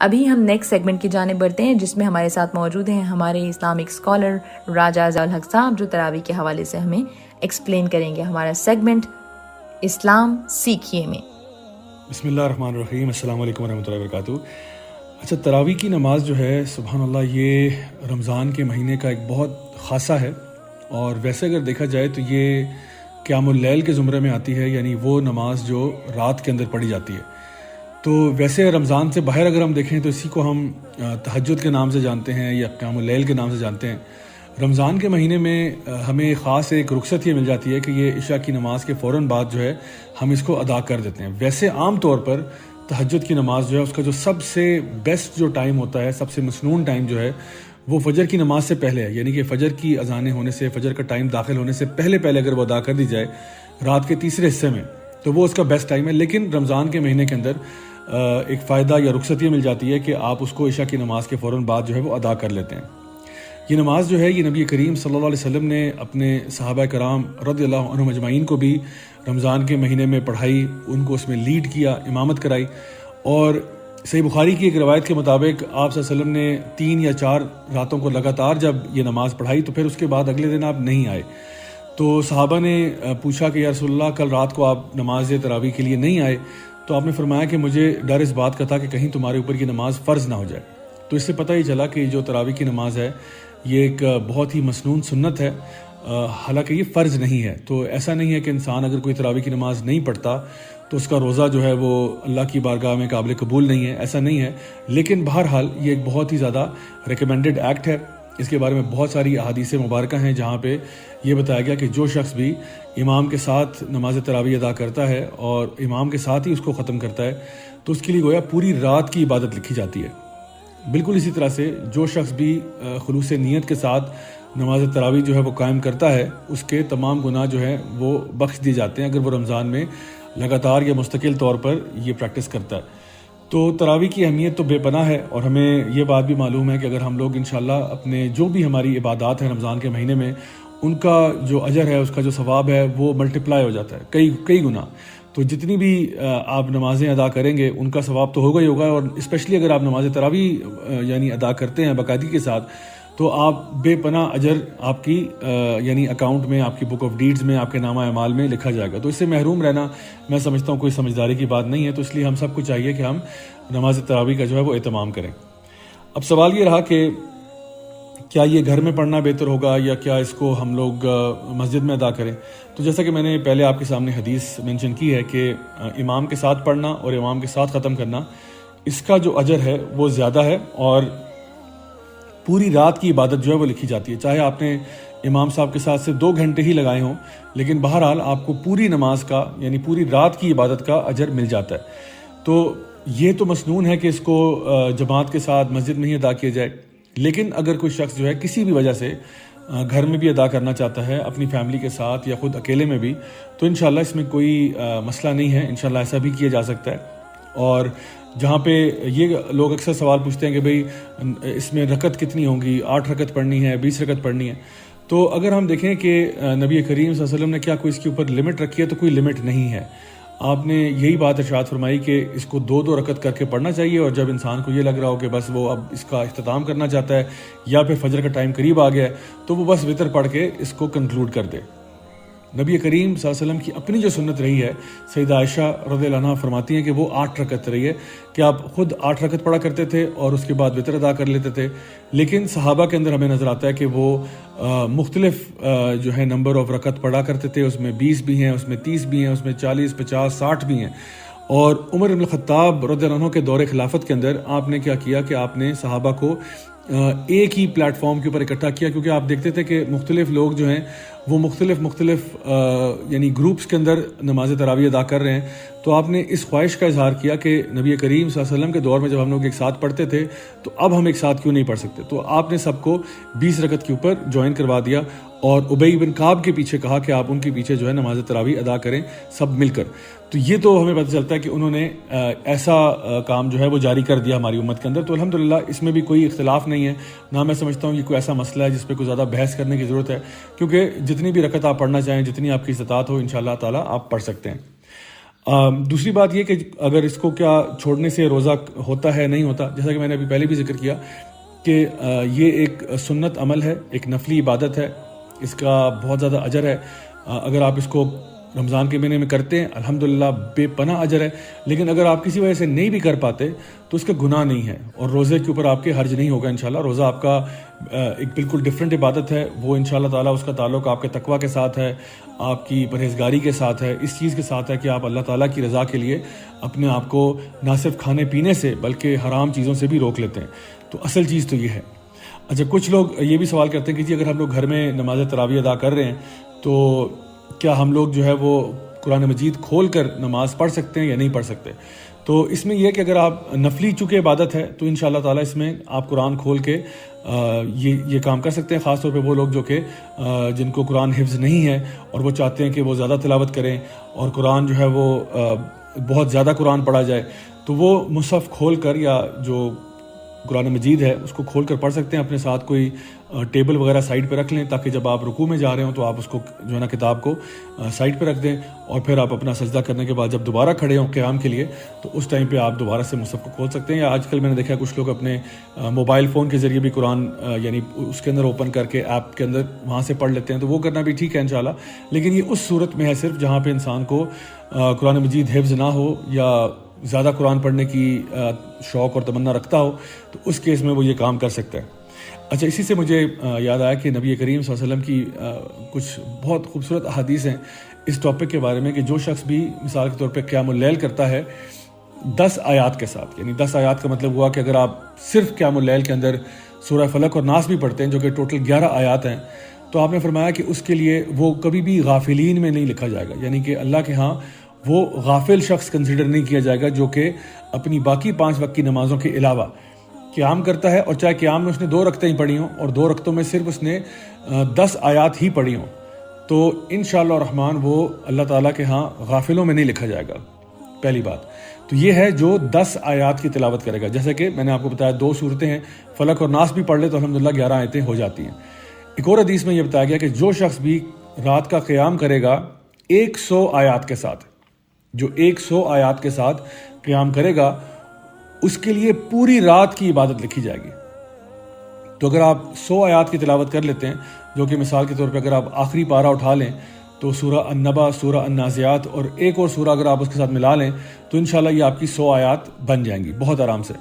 ابھی ہم next segment کی جانب بڑھتے ہیں، جس میں ہمارے ساتھ موجود ہیں ہمارے اسلامک اسکالر راجہ ضیاء الحق صاحب، جو تراویح کے حوالے سے ہمیں ایکسپلین کریں گے ہمارا سیگمنٹ اسلام سیکھیے میں۔ بسم اللہ الرحمن الرحیم، السلام علیکم ورحمۃ اللہ وبرکاتہ۔ اچھا، تراویح کی نماز جو ہے سبحان اللہ یہ رمضان کے مہینے کا ایک بہت خاصہ ہے، اور ویسے اگر دیکھا جائے تو یہ قیام اللیل کے زمرے میں آتی ہے، یعنی وہ نماز جو رات کے اندر پڑھی جاتی ہے۔ تو ویسے رمضان سے باہر اگر ہم دیکھیں تو اسی کو ہم تہجد کے نام سے جانتے ہیں یا قیام اللیل کے نام سے جانتے ہیں۔ رمضان کے مہینے میں ہمیں خاص ایک رخصت یہ مل جاتی ہے کہ یہ عشاء کی نماز کے فوراً بعد جو ہے ہم اس کو ادا کر دیتے ہیں۔ ویسے عام طور پر تہجد کی نماز جو ہے اس کا جو سب سے بیسٹ جو ٹائم ہوتا ہے، سب سے مسنون ٹائم جو ہے وہ فجر کی نماز سے پہلے ہے، یعنی کہ فجر کی اذانیں ہونے سے، فجر کا ٹائم داخل ہونے سے پہلے اگر وہ ادا کر دی جائے رات کے تیسرے حصے میں تو وہ اس کا بیسٹ ٹائم ہے۔ لیکن رمضان کے مہینے کے اندر ایک فائدہ یا رخصت یہ مل جاتی ہے کہ آپ اس کو عشاء کی نماز کے فوراً بعد جو ہے وہ ادا کر لیتے ہیں۔ یہ نماز جو ہے یہ نبی کریم صلی اللہ علیہ وسلم نے اپنے صحابہ کرام رضی اللہ عنہم اجمعین کو بھی رمضان کے مہینے میں پڑھائی، ان کو اس میں لیڈ کیا، امامت کرائی۔ اور صحیح بخاری کی ایک روایت کے مطابق آپ صلی اللہ علیہ وسلم نے 3 یا 4 راتوں کو لگاتار جب یہ نماز پڑھائی تو پھر اس کے بعد اگلے دن آپ نہیں آئے۔ تو صحابہ نے پوچھا کہ یا رسول اللہ، کل رات کو آپ نماز تراویح کے لیے نہیں آئے، تو آپ نے فرمایا کہ مجھے ڈر اس بات کا تھا کہ کہیں تمہارے اوپر یہ نماز فرض نہ ہو جائے۔ تو اس سے پتہ ہی چلا کہ جو تراویح کی نماز ہے یہ ایک بہت ہی مسنون سنت ہے، حالانکہ یہ فرض نہیں ہے۔ تو ایسا نہیں ہے کہ انسان اگر کوئی تراویح کی نماز نہیں پڑھتا تو اس کا روزہ جو ہے وہ اللہ کی بارگاہ میں قابل قبول نہیں ہے، ایسا نہیں ہے۔ لیکن بہرحال یہ ایک بہت ہی زیادہ ریکمینڈڈ ایکٹ ہے۔ اس کے بارے میں بہت ساری احادیث مبارکہ ہیں جہاں پہ یہ بتایا گیا کہ جو شخص بھی امام کے ساتھ نماز تراویح ادا کرتا ہے اور امام کے ساتھ ہی اس کو ختم کرتا ہے تو اس کے لیے گویا پوری رات کی عبادت لکھی جاتی ہے۔ بالکل اسی طرح سے جو شخص بھی خلوص نیت کے ساتھ نماز تراویح جو ہے وہ قائم کرتا ہے، اس کے تمام گناہ جو ہیں وہ بخش دیے جاتے ہیں اگر وہ رمضان میں لگاتار یا مستقل طور پر یہ پریکٹس کرتا ہے۔ تو تراویح کی اہمیت تو بے پناہ ہے، اور ہمیں یہ بات بھی معلوم ہے کہ اگر ہم لوگ انشاءاللہ اپنے جو بھی ہماری عبادات ہیں رمضان کے مہینے میں، ان کا جو اجر ہے، اس کا جو ثواب ہے وہ ملٹیپلائی ہو جاتا ہے کئی گنا۔ تو جتنی بھی آپ نمازیں ادا کریں گے ان کا ثواب تو ہوگا ہی ہوگا، اور اسپیشلی اگر آپ نماز تراویح یعنی ادا کرتے ہیں باقاعدگی کے ساتھ تو آپ بے پناہ اجر آپ کی یعنی اکاؤنٹ میں، آپ کی بک آف ڈیڈز میں، آپ کے نامہ اعمال میں لکھا جائے گا۔ تو اس سے محروم رہنا میں سمجھتا ہوں کوئی سمجھداری کی بات نہیں ہے، تو اس لیے ہم سب کو چاہیے کہ ہم نماز تراویح کا جو ہے وہ اہتمام کریں۔ اب سوال یہ رہا کہ کیا یہ گھر میں پڑھنا بہتر ہوگا یا کیا اس کو ہم لوگ مسجد میں ادا کریں؟ تو جیسا کہ میں نے پہلے آپ کے سامنے حدیث مینشن کی ہے کہ امام کے ساتھ پڑھنا اور امام کے ساتھ ختم کرنا، اس کا جو اجر ہے وہ زیادہ ہے، اور پوری رات کی عبادت جو ہے وہ لکھی جاتی ہے۔ چاہے آپ نے امام صاحب کے ساتھ سے 2 گھنٹے ہی لگائے ہوں، لیکن بہرحال آپ کو پوری نماز کا یعنی پوری رات کی عبادت کا اجر مل جاتا ہے۔ تو یہ تو مسنون ہے کہ اس کو جماعت کے ساتھ مسجد میں ہی ادا کیا جائے، لیکن اگر کوئی شخص جو ہے کسی بھی وجہ سے گھر میں بھی ادا کرنا چاہتا ہے اپنی فیملی کے ساتھ یا خود اکیلے میں بھی، تو انشاءاللہ اس میں کوئی مسئلہ نہیں ہے، انشاءاللہ ایسا بھی کیا جا سکتا ہے۔ اور جہاں پہ یہ لوگ اکثر سوال پوچھتے ہیں کہ بھئی اس میں رکعت کتنی ہوں گی، 8 رکعت پڑھنی ہے، 20 رکعت پڑھنی ہے، تو اگر ہم دیکھیں کہ نبی کریم صلی اللہ علیہ وسلم نے کیا کوئی اس کے اوپر لمٹ رکھی ہے، تو کوئی لمٹ نہیں ہے۔ آپ نے یہی بات ارشاد فرمائی کہ اس کو 2 رکعت کر کے پڑھنا چاہیے، اور جب انسان کو یہ لگ رہا ہو کہ بس وہ اب اس کا اختتام کرنا چاہتا ہے یا پھر فجر کا ٹائم قریب آ گیا ہے تو وہ بس وتر پڑھ کے اس کو کنکلوڈ کر دے۔ نبی کریم صلی اللہ علیہ وسلم کی اپنی جو سنت رہی ہے، سیدہ عائشہ رضی اللہ عنہا فرماتی ہیں کہ وہ 8 رکعت رہی ہے، کہ آپ خود 8 رکعت پڑھا کرتے تھے اور اس کے بعد وتر ادا کر لیتے تھے۔ لیکن صحابہ کے اندر ہمیں نظر آتا ہے کہ وہ مختلف جو ہے نمبر آف رکعت پڑھا کرتے تھے، اس میں 20 بھی ہیں، اس میں 30 بھی ہیں، اس میں 40، 50، 60 بھی ہیں۔ اور عمر بن الخطاب رضی اللہ عنہ کے دور خلافت کے اندر آپ نے کیا کیا کہ آپ نے صحابہ کو ایک ہی پلیٹ فارم کے اوپر اکٹھا کیا، کیونکہ آپ دیکھتے تھے کہ مختلف لوگ جو ہیں وہ مختلف یعنی گروپس کے اندر نماز تراویح ادا کر رہے ہیں۔ تو آپ نے اس خواہش کا اظہار کیا کہ نبی کریم صلی اللہ علیہ وسلم کے دور میں جب ہم لوگ ایک ساتھ پڑھتے تھے تو اب ہم ایک ساتھ کیوں نہیں پڑھ سکتے؟ تو آپ نے سب کو 20 رکعت کے اوپر جوائن کروا دیا، اور ابی بن کعب کے پیچھے کہا کہ آپ ان کے پیچھے جو ہے نماز تراویح ادا کریں سب مل کر۔ تو یہ تو ہمیں پتہ چلتا ہے کہ انہوں نے ایسا کام جو ہے وہ جاری کر دیا ہماری امت کے اندر۔ تو الحمدللہ اس میں بھی کوئی اختلاف نہیں ہے، نہ میں سمجھتا ہوں یہ کوئی ایسا مسئلہ ہے جس پہ کوئی زیادہ بحث کرنے کی ضرورت ہے، کیونکہ جتنی بھی رکعت آپ پڑھنا چاہیں، جتنی آپ کی استطاعت ہو، انشاءاللہ تعالیٰ آپ پڑھ سکتے ہیں۔ دوسری بات یہ کہ اگر اس کو کیا چھوڑنے سے روزہ ہوتا ہے نہیں ہوتا، جیسا کہ میں نے ابھی پہلے بھی ذکر کیا کہ یہ ایک سنت عمل ہے، ایک نفلی عبادت ہے، اس کا بہت زیادہ اجر ہے۔ اگر آپ اس کو رمضان کے مہینے میں کرتے ہیں الحمدللہ بے پناہ اجر ہے، لیکن اگر آپ کسی وجہ سے نہیں بھی کر پاتے تو اس کا گناہ نہیں ہے، اور روزے کے اوپر آپ کے حرج نہیں ہوگا انشاءاللہ۔ روزہ آپ کا ایک بالکل ڈیفرنٹ عبادت ہے، وہ انشاءاللہ تعالیٰ اس کا تعلق آپ کے تقویٰ کے ساتھ ہے، آپ کی پرہیزگاری کے ساتھ ہے، اس چیز کے ساتھ ہے کہ آپ اللہ تعالیٰ کی رضا کے لیے اپنے آپ کو نہ صرف کھانے پینے سے بلکہ حرام چیزوں سے بھی روک لیتے ہیں۔ تو اصل چیز تو یہ ہے۔ اچھا، کچھ لوگ یہ بھی سوال کرتے ہیں کہ جی اگر ہم لوگ گھر میں نماز تراویح ادا کر رہے ہیں تو کیا ہم لوگ جو ہے وہ قرآن مجید کھول کر نماز پڑھ سکتے ہیں یا نہیں پڑھ سکتے؟ تو اس میں یہ کہ اگر آپ نفلی چونکہ عبادت ہے تو انشاءاللہ تعالیٰ اس میں آپ قرآن کھول کے یہ کام کر سکتے ہیں، خاص طور پہ وہ لوگ جو کہ جن کو قرآن حفظ نہیں ہے اور وہ چاہتے ہیں کہ وہ زیادہ تلاوت کریں اور قرآن جو ہے وہ بہت زیادہ قرآن پڑھا جائے، تو وہ مصحف کھول کر یا جو قرآن مجید ہے اس کو کھول کر پڑھ سکتے ہیں۔ اپنے ساتھ کوئی ٹیبل وغیرہ سائڈ پہ رکھ لیں تاکہ جب آپ رکوع میں جا رہے ہوں تو آپ اس کو جو ہے نا کتاب کو سائڈ پہ رکھ دیں، اور پھر آپ اپنا سجدہ کرنے کے بعد جب دوبارہ کھڑے ہوں قیام کے لیے تو اس ٹائم پہ آپ دوبارہ سے مصحف کو کھول سکتے ہیں۔ یا آج کل میں نے دیکھا کچھ لوگ اپنے موبائل فون کے ذریعے بھی قرآن یعنی اس کے اندر اوپن کر کے ایپ کے اندر وہاں سے پڑھ لیتے ہیں، تو وہ کرنا بھی ٹھیک ہے انشاءاللہ، لیکن یہ اس صورت میں ہے صرف جہاں پہ انسان کو قرآن مجید حفظ نہ ہو یا زیادہ قرآن پڑھنے کی شوق اور تمنا رکھتا ہو، تو اس کیس میں وہ یہ کام کر سکتا ہے۔ اچھا، اسی سے مجھے یاد آیا کہ نبی کریم صلی اللہ علیہ وسلم کی کچھ بہت خوبصورت احادیث ہیں اس ٹاپک کے بارے میں کہ جو شخص بھی مثال کے طور پہ قیام اللیل کرتا ہے 10 آیات کے ساتھ، یعنی 10 آیات کا مطلب ہوا کہ اگر آپ صرف قیام اللیل کے اندر سورہ فلق اور ناس بھی پڑھتے ہیں جو کہ ٹوٹل 11 آیات ہیں، تو آپ نے فرمایا کہ اس کے لیے وہ کبھی بھی غافلین میں نہیں لکھا جائے گا، یعنی کہ اللہ کے ہاں وہ غافل شخص کنسیڈر نہیں کیا جائے گا جو کہ اپنی باقی 5 وقت کی نمازوں کے علاوہ قیام کرتا ہے، اور چاہے قیام میں اس نے 2 رکعتیں ہی پڑھی ہوں اور 2 رکعتوں میں صرف اس نے 10 آیات ہی پڑھی ہوں، تو انشاءاللہ الرحمن وہ اللہ تعالیٰ کے ہاں غافلوں میں نہیں لکھا جائے گا۔ پہلی بات تو یہ ہے جو 10 آیات کی تلاوت کرے گا، جیسے کہ میں نے آپ کو بتایا 2 صورتیں ہیں، فلق اور ناس بھی پڑھ لے تو الحمدللہ 11 آیتیں ہو جاتی ہیں۔ ایک اور حدیث میں یہ بتایا گیا کہ جو شخص بھی رات کا قیام کرے گا 100 آیات کے ساتھ، جو 100 آیات کے ساتھ قیام کرے گا اس کے لیے پوری رات کی عبادت لکھی جائے گی۔ تو اگر آپ 100 آیات کی تلاوت کر لیتے ہیں، جو کہ مثال کے طور پہ اگر آپ آخری پارہ اٹھا لیں تو سورہ النبا، سورہ النازعات اور ایک اور سورہ اگر آپ اس کے ساتھ ملا لیں تو انشاءاللہ یہ آپ کی 100 آیات بن جائیں گی بہت آرام سے۔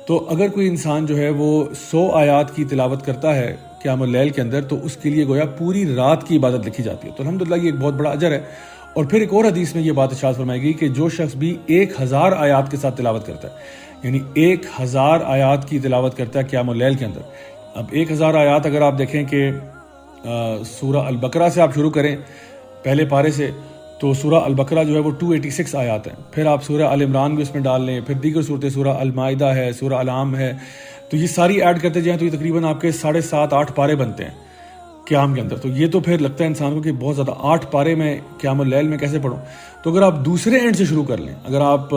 تو اگر کوئی انسان جو ہے وہ 100 آیات کی تلاوت کرتا ہے قیام اللیل کے اندر تو اس کے لیے گویا پوری رات کی عبادت لکھی جاتی ہے، تو الحمدللہ یہ ایک بہت بڑا اجر ہے۔ اور پھر ایک اور حدیث میں یہ بات ارشاد فرمائی گئی کہ جو شخص بھی 1000 آیات کے ساتھ تلاوت کرتا ہے، یعنی 1000 آیات کی تلاوت کرتا ہے قیام اللیل کے اندر۔ اب 1000 آیات اگر آپ دیکھیں کہ سورہ البقرہ سے آپ شروع کریں پہلے پارے سے، تو سورہ البقرہ جو ہے وہ 286 آیات ہیں، پھر آپ سورہ آل عمران بھی اس میں ڈال لیں، پھر دیگر صورتیں سورہ المائدہ ہے، سورہ العام ہے، تو یہ ساری ایڈ کرتے جائیں تو یہ تقریباً آپ کے 7.5-8 پارے بنتے ہیں قیام کے اندر۔ تو یہ تو پھر لگتا ہے انسان کو کہ بہت زیادہ 8 پارے میں قیام اللیل میں کیسے پڑھوں؟ تو اگر آپ دوسرے اینڈ سے شروع کر لیں، اگر آپ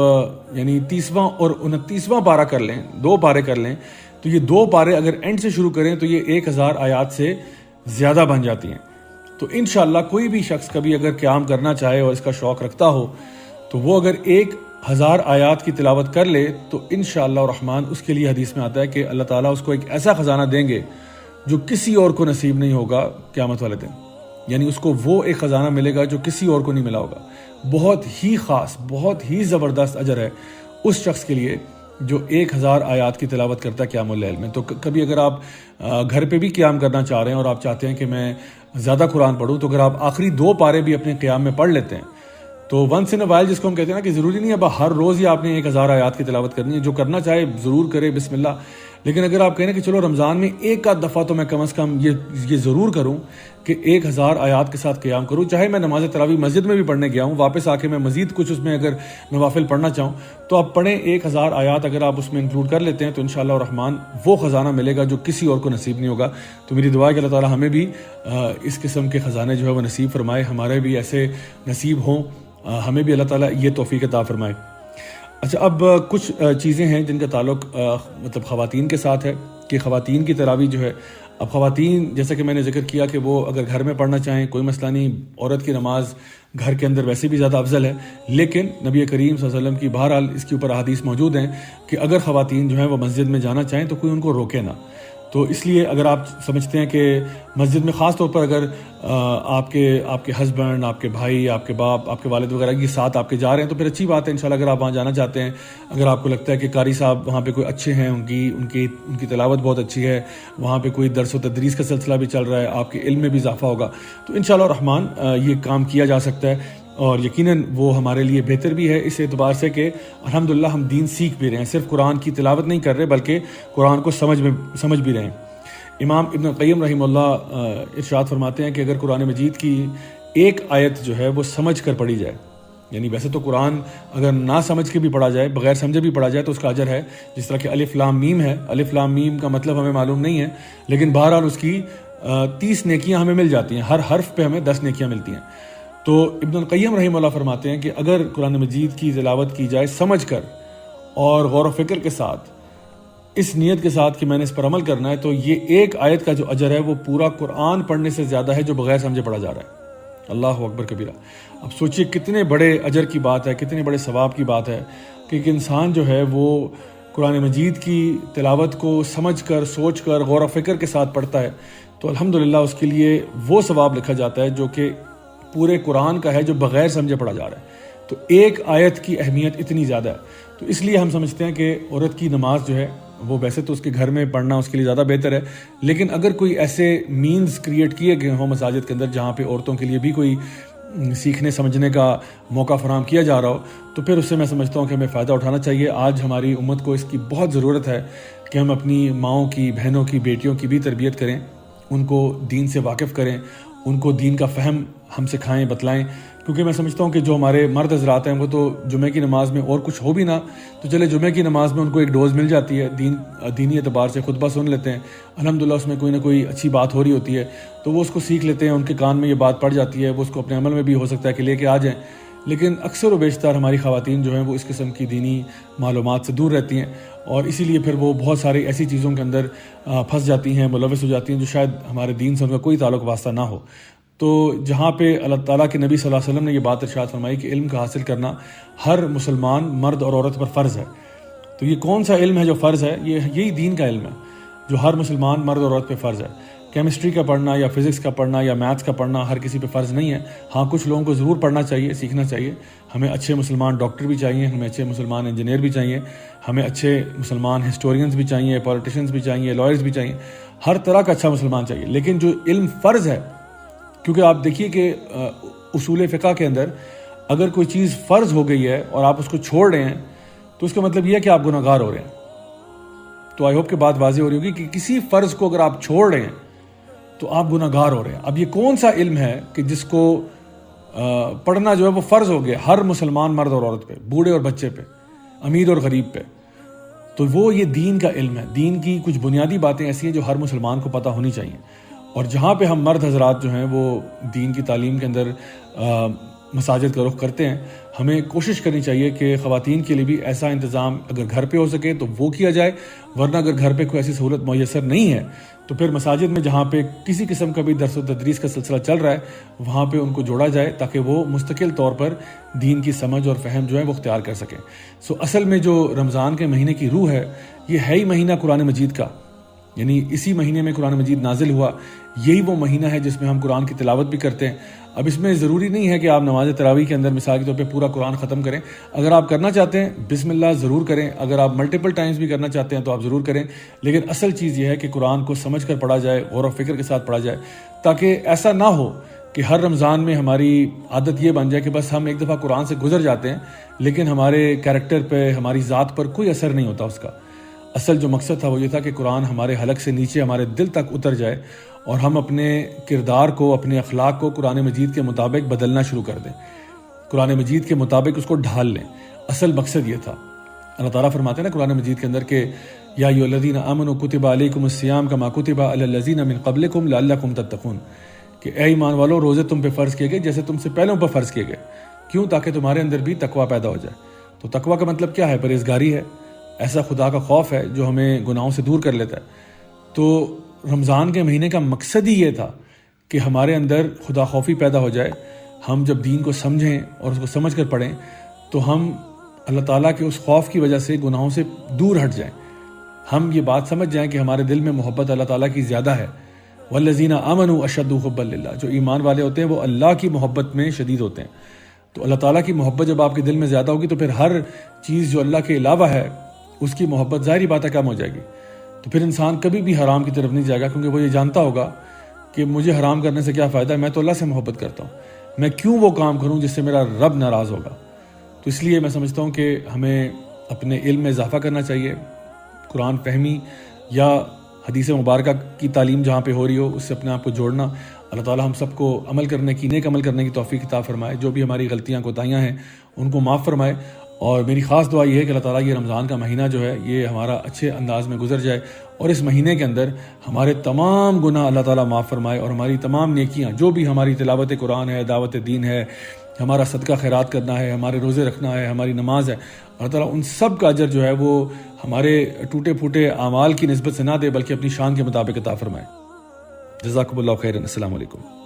یعنی 30واں اور 29واں پارہ کر لیں، 2 پارے کر لیں، تو یہ 2 پارے اگر اینڈ سے شروع کریں تو یہ 1000 آیات سے زیادہ بن جاتی ہیں۔ تو انشاءاللہ کوئی بھی شخص کبھی اگر قیام کرنا چاہے اور اس کا شوق رکھتا ہو تو وہ اگر 1000 آیات کی تلاوت کر لے تو انشاءاللہ الرحمن اس کے لیے حدیث میں آتا ہے کہ اللہ تعالیٰ اس کو ایک ایسا خزانہ دیں گے جو کسی اور کو نصیب نہیں ہوگا قیامت والے دن، یعنی اس کو وہ ایک خزانہ ملے گا جو کسی اور کو نہیں ملا ہوگا۔ بہت ہی خاص، بہت ہی زبردست اجر ہے اس شخص کے لیے جو 1000 آیات کی تلاوت کرتا ہے قیام اللیل میں۔ تو کبھی اگر آپ گھر پہ بھی قیام کرنا چاہ رہے ہیں اور آپ چاہتے ہیں کہ میں زیادہ قرآن پڑھوں، تو اگر آپ آخری 2 پارے بھی اپنے قیام میں پڑھ لیتے ہیں تو ونس ان اے وائل جس کو ہم کہتے ہیں نا کہ ضروری نہیں ہے ہر روز ہی آپ نے 1000 آیات کی تلاوت کرنی ہے، جو کرنا چاہے ضرور کرے بسم اللہ، لیکن اگر آپ کہیں کہ چلو رمضان میں ایک آدھ دفعہ تو میں کم از کم یہ ضرور کروں کہ 1000 آیات کے ساتھ قیام کروں، چاہے میں نماز تراویح مسجد میں بھی پڑھنے گیا ہوں، واپس آ کے میں مزید کچھ اس میں اگر نوافل پڑھنا چاہوں تو آپ پڑھیں 1000 آیات اگر آپ اس میں انکلوڈ کر لیتے ہیں تو انشاءاللہ الرحمن وہ خزانہ ملے گا جو کسی اور کو نصیب نہیں ہوگا۔ تو میری دعا ہے کہ اللہ تعالیٰ ہمیں بھی اس قسم کے خزانے جو ہے وہ نصیب فرمائے، ہمارے بھی ایسے نصیب ہوں، ہمیں بھی اللہ تعالیٰ یہ توفیق عطا فرمائے۔ اچھا، اب کچھ چیزیں ہیں جن کا تعلق مطلب خواتین کے ساتھ ہے کہ خواتین کی تراویح جو ہے اب خواتین جیسا کہ میں نے ذکر کیا کہ وہ اگر گھر میں پڑھنا چاہیں کوئی مسئلہ نہیں، عورت کی نماز گھر کے اندر ویسے بھی زیادہ افضل ہے، لیکن نبی کریم صلی اللہ علیہ وسلم کی بہرحال اس کے اوپر احادیث موجود ہیں کہ اگر خواتین جو ہیں وہ مسجد میں جانا چاہیں تو کوئی ان کو روکے نہ۔ تو اس لیے اگر آپ سمجھتے ہیں کہ مسجد میں خاص طور پر اگر آپ کے ہسبینڈ، آپ کے بھائی، آپ کے باپ، آپ کے والد وغیرہ یہ ساتھ آپ کے جا رہے ہیں تو پھر اچھی بات ہے انشاءاللہ اگر آپ وہاں جانا چاہتے ہیں۔ اگر آپ کو لگتا ہے کہ قاری صاحب وہاں پہ کوئی اچھے ہیں، ان کی تلاوت بہت اچھی ہے، وہاں پہ کوئی درس و تدریس کا سلسلہ بھی چل رہا ہے، آپ کے علم میں بھی اضافہ ہوگا، تو انشاءاللہ الرحمن یہ کام کیا جا سکتا ہے، اور یقیناً وہ ہمارے لیے بہتر بھی ہے اس اعتبار سے کہ الحمدللہ ہم دین سیکھ بھی رہے ہیں، صرف قرآن کی تلاوت نہیں کر رہے بلکہ قرآن کو سمجھ بھی رہے ہیں۔ امام ابن القیم رحمہ اللہ ارشاد فرماتے ہیں کہ اگر قرآن مجید کی ایک آیت جو ہے وہ سمجھ کر پڑھی جائے، یعنی ویسے تو قرآن اگر نہ سمجھ کے بھی پڑھا جائے، بغیر سمجھے بھی پڑھا جائے تو اس کا اجر ہے، جس طرح کہ الف لام میم ہے، الف لام میم کا مطلب ہمیں معلوم نہیں ہے، لیکن بہرحال اس کی 30 نیکیاں ہمیں مل جاتی ہیں، ہر حرف پہ ہمیں 10 نیکیاں ملتی ہیں۔ تو ابن القیم رحمہ اللہ فرماتے ہیں کہ اگر قرآن مجید کی تلاوت کی جائے سمجھ کر اور غور و فکر کے ساتھ، اس نیت کے ساتھ کہ میں نے اس پر عمل کرنا ہے، تو یہ ایک آیت کا جو اجر ہے وہ پورا قرآن پڑھنے سے زیادہ ہے جو بغیر سمجھے پڑھا جا رہا ہے۔ اللہ اکبر کبیرہ۔ اب سوچئے کتنے بڑے اجر کی بات ہے، کتنے بڑے ثواب کی بات ہے کہ ایک انسان جو ہے وہ قرآن مجید کی تلاوت کو سمجھ کر، سوچ کر، غور و فکر کے ساتھ پڑھتا ہے تو الحمدللہ اس کے لیے وہ ثواب لکھا جاتا ہے جو کہ پورے قرآن کا ہے جو بغیر سمجھے پڑھا جا رہا ہے۔ تو ایک آیت کی اہمیت اتنی زیادہ ہے، تو اس لیے ہم سمجھتے ہیں کہ عورت کی نماز جو ہے وہ ویسے تو اس کے گھر میں پڑھنا اس کے لیے زیادہ بہتر ہے، لیکن اگر کوئی ایسے مینز کریٹ کیے گئے ہوں مساجد کے اندر جہاں پہ عورتوں کے لیے بھی کوئی سیکھنے سمجھنے کا موقع فراہم کیا جا رہا ہو تو پھر اس سے میں سمجھتا ہوں کہ ہمیں فائدہ اٹھانا چاہیے۔ آج ہماری امت کو اس کی بہت ضرورت ہے کہ ہم اپنی ماؤں کی، بہنوں کی، بیٹیوں کی بھی تربیت کریں، ان کو دین سے واقف کریں، ان کو دین کا فہم ہم سکھائیں، بتلائیں، کیونکہ میں سمجھتا ہوں کہ جو ہمارے مرد حضرات ہیں وہ تو جمعہ کی نماز میں اور کچھ ہو بھی نہ تو چلے جمعہ کی نماز میں ان کو ایک ڈوز مل جاتی ہے، دینی اعتبار سے خطبہ سن لیتے ہیں، الحمدللہ اس میں کوئی نہ کوئی اچھی بات ہو رہی ہوتی ہے تو وہ اس کو سیکھ لیتے ہیں، ان کے کان میں یہ بات پڑ جاتی ہے، وہ اس کو اپنے عمل میں بھی ہو سکتا ہے کہ لے کے آ جائیں۔ لیکن اکثر و بیشتر ہماری خواتین جو ہیں وہ اس قسم کی دینی معلومات سے دور رہتی ہیں، اور اسی لیے پھر وہ بہت ساری ایسی چیزوں کے اندر پھنس جاتی ہیں، ملوث ہو جاتی ہیں جو شاید ہمارے دین سے ان کا کوئی تعلق واسطہ نہ ہو۔ تو جہاں پہ اللہ تعالیٰ کے نبی صلی اللہ علیہ وسلم نے یہ بات ارشاد فرمائی کہ علم کا حاصل کرنا ہر مسلمان مرد اور عورت پر فرض ہے، تو یہ کون سا علم ہے جو فرض ہے؟ یہی دین کا علم ہے جو ہر مسلمان مرد اور عورت پہ فرض ہے۔ کیمسٹری کا پڑھنا یا فزکس کا پڑھنا یا میتھس کا پڑھنا ہر کسی پہ فرض نہیں ہے، ہاں کچھ لوگوں کو ضرور پڑھنا چاہیے، سیکھنا چاہیے۔ ہمیں اچھے مسلمان ڈاکٹر بھی چاہیے، ہمیں اچھے مسلمان انجینئر بھی چاہیے، ہمیں اچھے مسلمان ہسٹورینز بھی چاہیے، پولیٹیشنز بھی چاہیے، لائرز بھی چاہیے، ہر طرح کا اچھا مسلمان چاہیے۔ لیکن جو علم فرض ہے، کیونکہ آپ دیکھیے کہ اصول فقہ کے اندر اگر کوئی چیز فرض ہو گئی ہے اور آپ اس کو چھوڑ رہے ہیں تو اس کا مطلب یہ ہے کہ آپ گناہ گار ہو رہے ہیں۔ تو آئی ہوپ کہ بات واضح ہو رہی ہوگی کہ کسی فرض کو اگر آپ چھوڑ رہے ہیں تو آپ گناہ گار ہو رہے ہیں۔ اب یہ کون سا علم ہے کہ جس کو پڑھنا جو ہے وہ فرض ہو گیا ہر مسلمان مرد اور عورت پہ، بوڑھے اور بچے پہ، امیر اور غریب پہ؟ تو وہ یہ دین کا علم ہے، دین کی کچھ بنیادی باتیں ایسی ہیں جو ہر مسلمان کو پتہ ہونی چاہیے۔ اور جہاں پہ ہم مرد حضرات جو ہیں وہ دین کی تعلیم کے اندر مساجد کا رخ کرتے ہیں، ہمیں کوشش کرنی چاہیے کہ خواتین کے لیے بھی ایسا انتظام اگر گھر پہ ہو سکے تو وہ کیا جائے، ورنہ اگر گھر پہ کوئی ایسی سہولت میسر نہیں ہے تو پھر مساجد میں جہاں پہ کسی قسم کا بھی درس و تدریس کا سلسلہ چل رہا ہے وہاں پہ ان کو جوڑا جائے تاکہ وہ مستقل طور پر دین کی سمجھ اور فہم جو ہے وہ اختیار کر سکیں۔ اصل میں جو رمضان کے مہینے کی روح ہے یہ ہے ہی مہینہ قرآن مجید کا، یعنی اسی مہینے میں قرآن مجید نازل ہوا، یہی وہ مہینہ ہے جس میں ہم قرآن کی تلاوت بھی کرتے ہیں۔ اب اس میں ضروری نہیں ہے کہ آپ نماز تراویح کے اندر مثال کے طور پہ پورا قرآن ختم کریں، اگر آپ کرنا چاہتے ہیں بسم اللہ ضرور کریں، اگر آپ ملٹیپل ٹائمز بھی کرنا چاہتے ہیں تو آپ ضرور کریں، لیکن اصل چیز یہ ہے کہ قرآن کو سمجھ کر پڑھا جائے، غور و فکر کے ساتھ پڑھا جائے، تاکہ ایسا نہ ہو کہ ہر رمضان میں ہماری عادت یہ بن جائے کہ بس ہم ایک دفعہ قرآن سے گزر جاتے ہیں لیکن ہمارے کیریکٹر پہ، ہماری ذات پر کوئی اثر نہیں ہوتا اس کا۔ اصل جو مقصد تھا وہ یہ تھا کہ قرآن ہمارے حلق سے نیچے ہمارے دل تک اتر جائے اور ہم اپنے کردار کو، اپنے اخلاق کو قرآن مجید کے مطابق بدلنا شروع کر دیں، قرآن مجید کے مطابق اس کو ڈھال لیں۔ اصل مقصد یہ تھا۔ اللہ تعالیٰ فرماتے ہیں نا قرآن مجید کے اندر کہ یا ایھا الذین آمنوا کتب علیکم الصیام کما کتب علی الذین من قبلکم لعلکم تتقون، کہ اے ایمان والو روزے تم پہ فرض کیے گئے جیسے تم سے پہلوں پر فرض کیے گئے، کیوں؟ تاکہ تمہارے اندر بھی تقویٰ پیدا ہو جائے۔ تو تقویٰ کا مطلب کیا ہے؟ پرہیزگاری ہے، ایسا خدا کا خوف ہے جو ہمیں گناہوں سے دور کر لیتا ہے۔ تو رمضان کے مہینے کا مقصد ہی یہ تھا کہ ہمارے اندر خدا خوفی پیدا ہو جائے. ہم جب دین کو سمجھیں اور اس کو سمجھ کر پڑھیں تو ہم اللہ تعالیٰ کے اس خوف کی وجہ سے گناہوں سے دور ہٹ جائیں. ہم یہ بات سمجھ جائیں کہ ہمارے دل میں محبت اللہ تعالیٰ کی زیادہ ہے. والذین آمنوا اشد حبا للہ, جو ایمان والے ہوتے ہیں وہ اللہ کی محبت میں شدید ہوتے ہیں. تو اللہ تعالیٰ کی محبت جب آپ کے دل میں زیادہ ہوگی تو پھر ہر چیز جو اللہ کے علاوہ ہے اس کی محبت ظاہری بات ہے کم ہو جائے گی. تو پھر انسان کبھی بھی حرام کی طرف نہیں جائے گا, کیونکہ وہ یہ جانتا ہوگا کہ مجھے حرام کرنے سے کیا فائدہ ہے, میں تو اللہ سے محبت کرتا ہوں, میں کیوں وہ کام کروں جس سے میرا رب ناراض ہوگا. تو اس لیے میں سمجھتا ہوں کہ ہمیں اپنے علم میں اضافہ کرنا چاہیے. قرآن فہمی یا حدیث مبارکہ کی تعلیم جہاں پہ ہو رہی ہو اس سے اپنے آپ کو جوڑنا. اللہ تعالیٰ ہم سب کو عمل کرنے کی, نیک عمل کرنے کی توفیق عطا فرمائے. جو بھی ہماری غلطیاں کوتاہیاں ہیں ان کو معاف فرمائے. اور میری خاص دعا یہ ہے کہ اللہ تعالیٰ یہ رمضان کا مہینہ جو ہے یہ ہمارا اچھے انداز میں گزر جائے, اور اس مہینے کے اندر ہمارے تمام گناہ اللہ تعالیٰ معاف فرمائے, اور ہماری تمام نیکیاں جو بھی ہماری تلاوت قرآن ہے, دعوت دین ہے, ہمارا صدقہ خیرات کرنا ہے, ہمارے روزے رکھنا ہے, ہماری نماز ہے, اللہ تعالیٰ ان سب کا اجر جو ہے وہ ہمارے ٹوٹے پھوٹے اعمال کی نسبت سے نہ دے بلکہ اپنی شان کے مطابق عطا فرمائے. جزاکم اللہ خیرا. السلام علیکم.